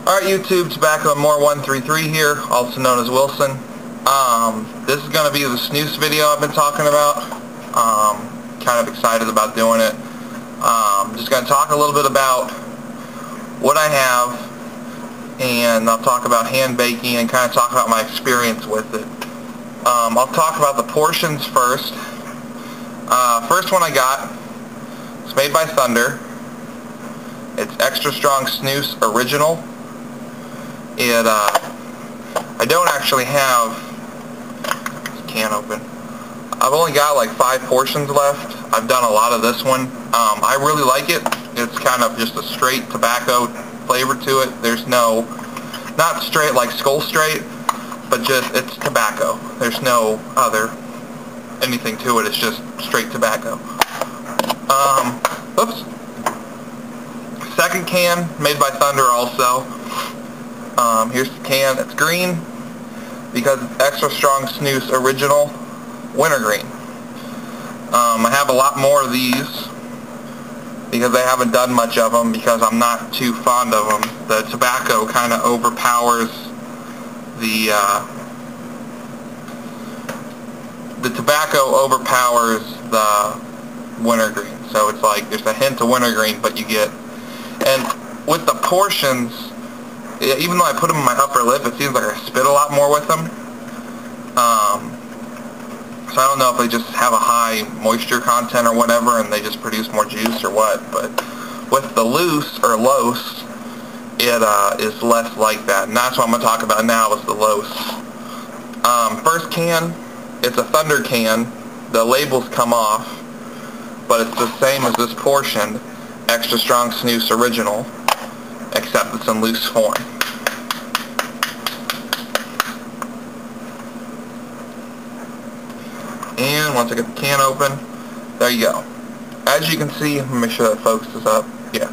Alright YouTube, Tobacco More 133 here, also known as Wilson. This is going to be the snus video I've been talking about. Kind of excited about doing it. Just going to talk a little bit about what I have, and I'll talk about hand baking and kind of talk about my experience with it. I'll talk about the portions first. First one I got, it's made by Thunder. It's Extra Strong Snus Original. I don't actually have this can open. I've only got like 5 portions left. I've done a lot of this one. I really like it. It's kind of just a straight tobacco flavor to it. There's no, not straight like Skull Straight, but just, it's tobacco. There's no other anything to it. It's just straight tobacco. Oops. Second can, made by Thunder also. Here's the can. It's green because it's Extra Strong Snus Original Wintergreen. I have a lot more of these because I haven't done much of them because I'm not too fond of them. The tobacco kind of overpowers the tobacco overpowers the wintergreen. So it's like there's a hint of wintergreen, but you get, and with the portions, even though I put them in my upper lip, it seems like I spit a lot more with them. So I don't know if they just have a high moisture content or whatever, and they just produce more juice or what. But with the loose or Los, it is less like that, and that's what I'm going to talk about now is the Los. First can, it's a Thunder can. The labels come off, but it's the same as this portion, Extra Strong Snus Original, except it's in loose form. And once I get the can open, there you go. As you can see, let me make sure that focuses up. Yeah.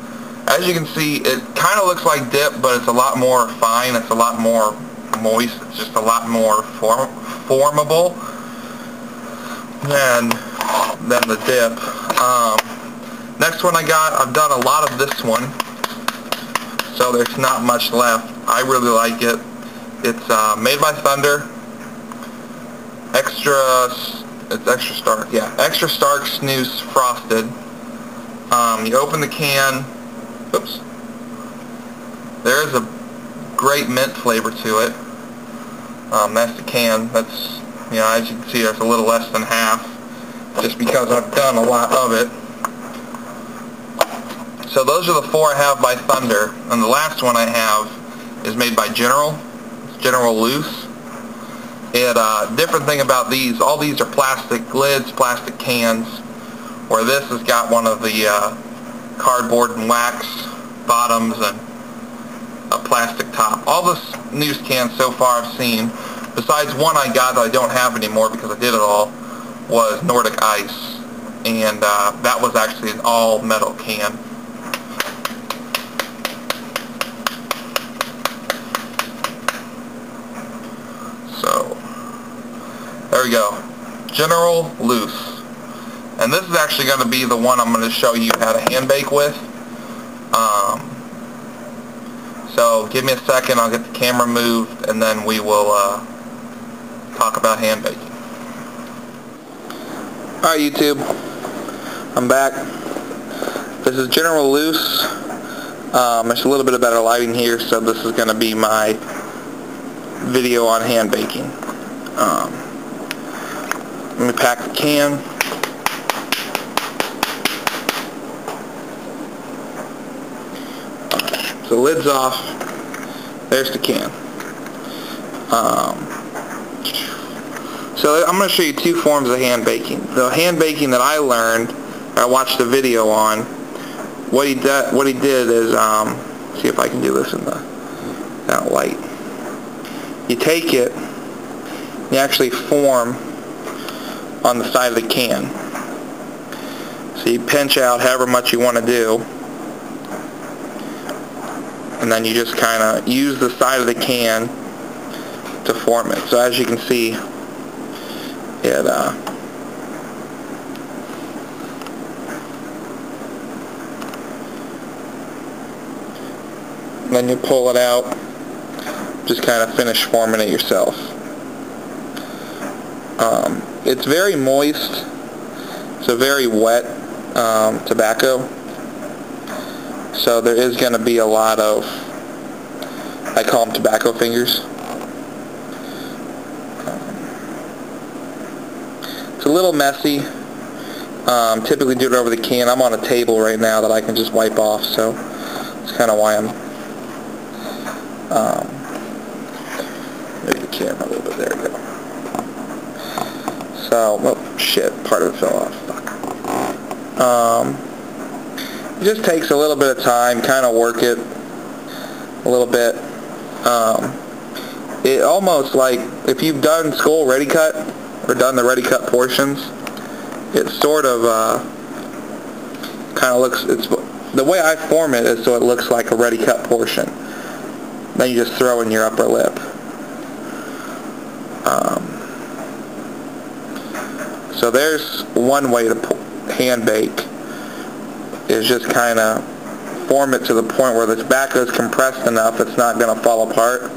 As you can see, it kind of looks like dip, but it's a lot more fine. It's a lot more moist. It's just a lot more formable than the dip. Next one I got, I've done a lot of this one, so there's not much left. I really like it. It's made by Thunder. It's Extra Stark. Yeah, Extra Stark Snus Frosted. You open the can. Oops. There is a great mint flavor to it. That's the can. That's, you know, as you can see, there's a little less than half, just because I've done a lot of it. So those are the 4 I have by Thunder, and the last one I have is made by General. It's General Loose. Different thing about these, all these are plastic lids, plastic cans, where this has got one of the cardboard and wax bottoms and a plastic top. All the snus cans so far I've seen, besides one I got that I don't have anymore because I did it all, was Nordic Ice, and that was actually an all metal can. So there we go, General Loose. And this is actually going to be the one I'm going to show you how to hand bake with. So give me a second, I'll get the camera moved, and then we will talk about hand baking. Alright YouTube, I'm back. This is General Loose. There's a little bit of better lighting here, so this is going to be my video on hand baking. Let me pack the can. So the lid's off. There's the can. So I'm going to show you 2 forms of hand baking. The hand baking that I learned, I watched a video on. What he did is, see if I can do this in that light. You take it, you actually form on the side of the can. So you pinch out however much you want to do, and then you just kind of use the side of the can to form it. So as you can see, it then you pull it out, just kind of finish forming it yourself. It's very moist. It's a very wet tobacco, so there is going to be a lot of, I call them tobacco fingers. It's a little messy. Typically do it over the can. I'm on a table right now that I can just wipe off, so that's kind of why I'm move the camera a little bit. There we go. So, oh shit, part of it fell off. Fuck. It just takes a little bit of time, kind of work it a little bit. It almost like, if you've done skull ready cut, or done the ready cut portions, it sort of kind of looks, it's the way I form it is so it looks like a ready cut portion. Then you just throw in your upper lip. So there's one way to hand bake, is just kind of form it to the point where the tobacco is compressed enough it's not going to fall apart,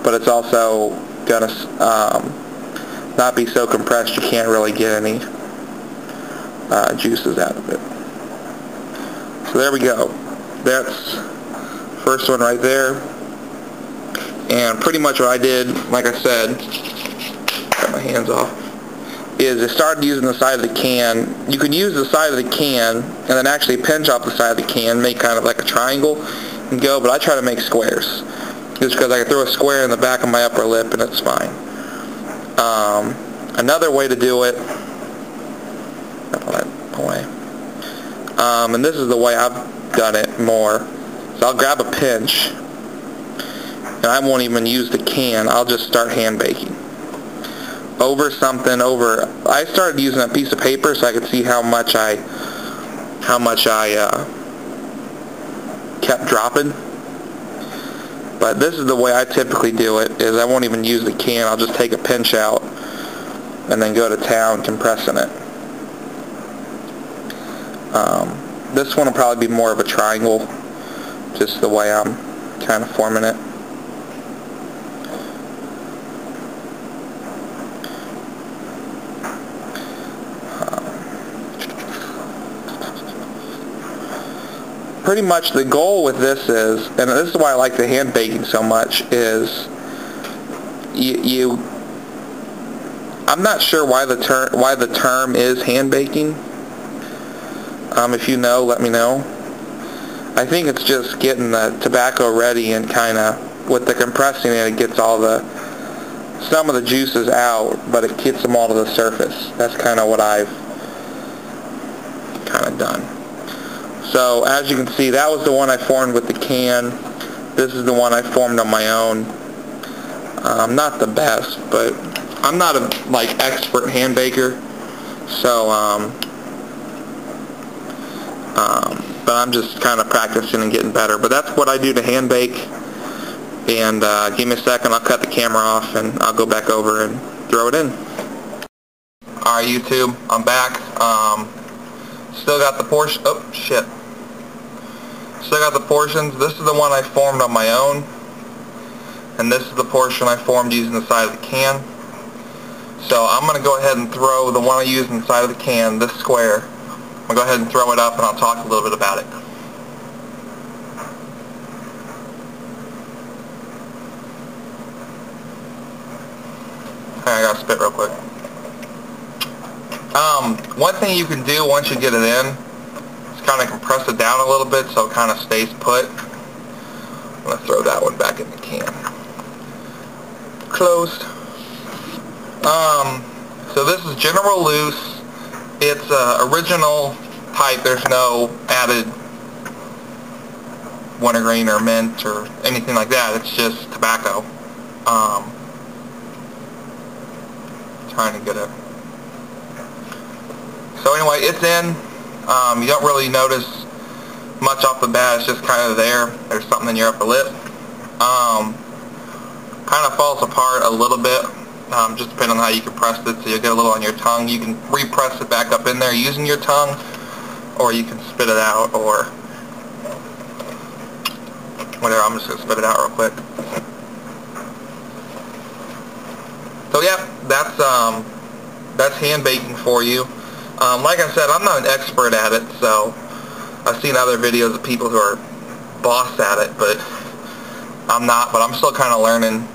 but it's also going to not be so compressed you can't really get any juices out of it. So there we go. That's the first one right there. And pretty much what I did, like I said, got my hands off, is I started using the side of the can. You can use the side of the can and then actually pinch off the side of the can, make kind of like a triangle and go, but I try to make squares just because I can throw a square in the back of my upper lip and it's fine. Another way to do it, pull that away, and this is the way I've done it more, so I'll grab a pinch and I won't even use the can. I'll just start hand baking over something. I started using a piece of paper so I could see how much I kept dropping. But this is the way I typically do it, is I won't even use the can. I'll just take a pinch out and then go to town compressing it. This one will probably be more of a triangle, just the way I'm kind of forming it. Pretty much the goal with this is, and this is why I like the hand baking so much, is I'm not sure why the term is hand baking. If you know, let me know. I think it's just getting the tobacco ready and kind of, with the compressing it gets some of the juices out, but it gets them all to the surface. That's kind of what I've kind of done. So as you can see, that was the one I formed with the can. This is the one I formed on my own. Not the best, but I'm not a expert hand baker, so but I'm just kind of practicing and getting better. But that's what I do to hand bake. And give me a second, I'll cut the camera off and I'll go back over and throw it in. Alright YouTube, I'm back. Still got the portion. Oh shit. Still got the portions. This is the one I formed on my own, and this is the portion I formed using the side of the can. So I'm going to go ahead and throw the one I used in the side of the can, this square. I'm going to go ahead and throw it up and I'll talk a little bit about it. Alright, I gotta spit real quick. One thing you can do once you get it in is kind of compress it down a little bit so it kind of stays put. I'm going to throw that one back in the can. Closed. So this is General Loose. It's original type. There's no added wintergreen or mint or anything like that. It's just tobacco. Trying to get it. So anyway, it's in. You don't really notice much off the bat. It's just kind of there. There's something in your upper lip. Kind of falls apart a little bit, just depending on how you compress it. So you'll get a little on your tongue. You can repress it back up in there using your tongue, or you can spit it out, or whatever, I'm just going to spit it out real quick. So yeah, that's hand baking for you. Like I said, I'm not an expert at it, so I've seen other videos of people who are boss at it, but I'm not, but I'm still kind of learning.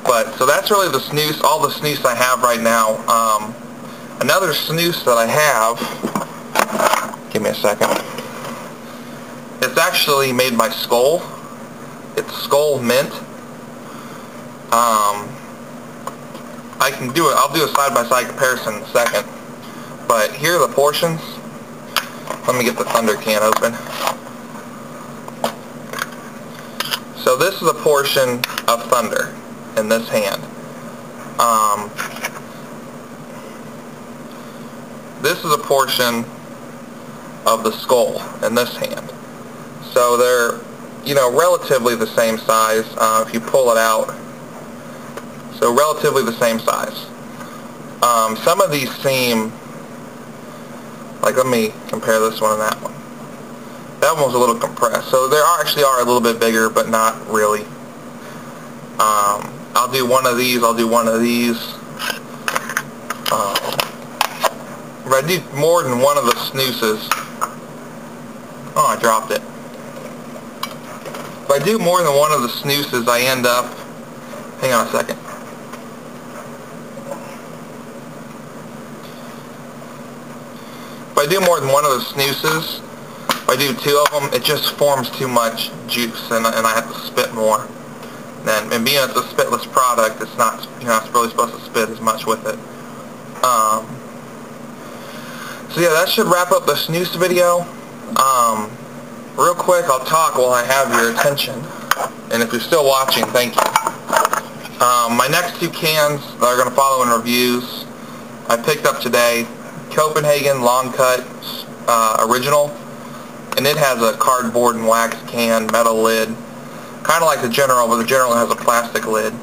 But, so that's really the snus, all the snus I have right now. Another snus that I have, give me a second, it's actually made by Skull. It's Skull Mint. I can do it, I'll do a side-by-side comparison in a second. But here are the portions. Let me get the Thunder can open. So this is a portion of Thunder in this hand. This is a portion of the Skull in this hand. So they're, you know, relatively the same size if you pull it out. So relatively the same size. Some of these seem, like, let me compare this one and that one. That one was a little compressed. So they actually are a little bit bigger, but not really. I'll do one of these, I'll do one of these. If I do more than one of the snoozes, oh, I dropped it. If I do more than one of the snoozes, I end up, hang on a second. If I do more than one of the snoozes, if I do two of them, it just forms too much juice, and I have to spit more. And being it's a spitless product, it's not, you're not really supposed to spit as much with it. So yeah, that should wrap up the snus video. Real quick, I'll talk while I have your attention. And if you're still watching, thank you. My next two cans that are going to follow in reviews, I picked up today. Copenhagen Long Cut Original. And it has a cardboard and wax can, metal lid. Kind of like the General, but the General has a plastic lid.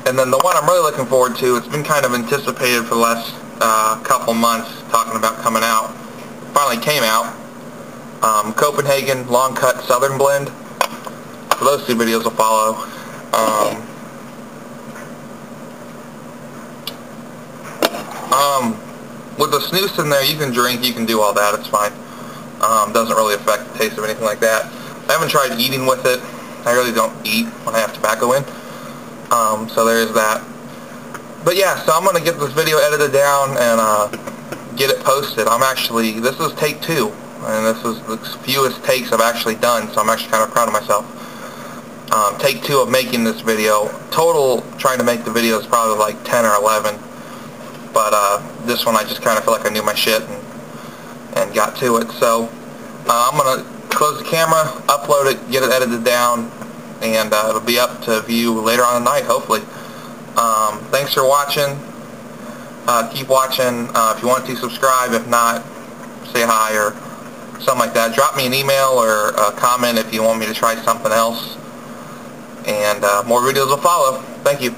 And then the one I'm really looking forward to, it's been kind of anticipated for the last couple months, talking about coming out. Finally came out. Copenhagen Long Cut Southern Blend. So those two videos will follow. With the snus in there, you can drink, you can do all that, it's fine. Doesn't really affect the taste of anything like that. I haven't tried eating with it. I really don't eat when I have tobacco in. So there's that. But yeah, so I'm going to get this video edited down and get it posted. This is take 2. And this is the fewest takes I've actually done, so I'm actually kind of proud of myself. Take 2 of making this video. Total trying to make the video is probably like 10 or 11. But this one I just kind of feel like I knew my shit and got to it. So I'm going to close the camera, upload it, get it edited down, and it'll be up to view later on tonight, hopefully. Thanks for watching. Keep watching. If you want to, subscribe. If not, say hi or something like that. Drop me an email or a comment if you want me to try something else. And more videos will follow. Thank you.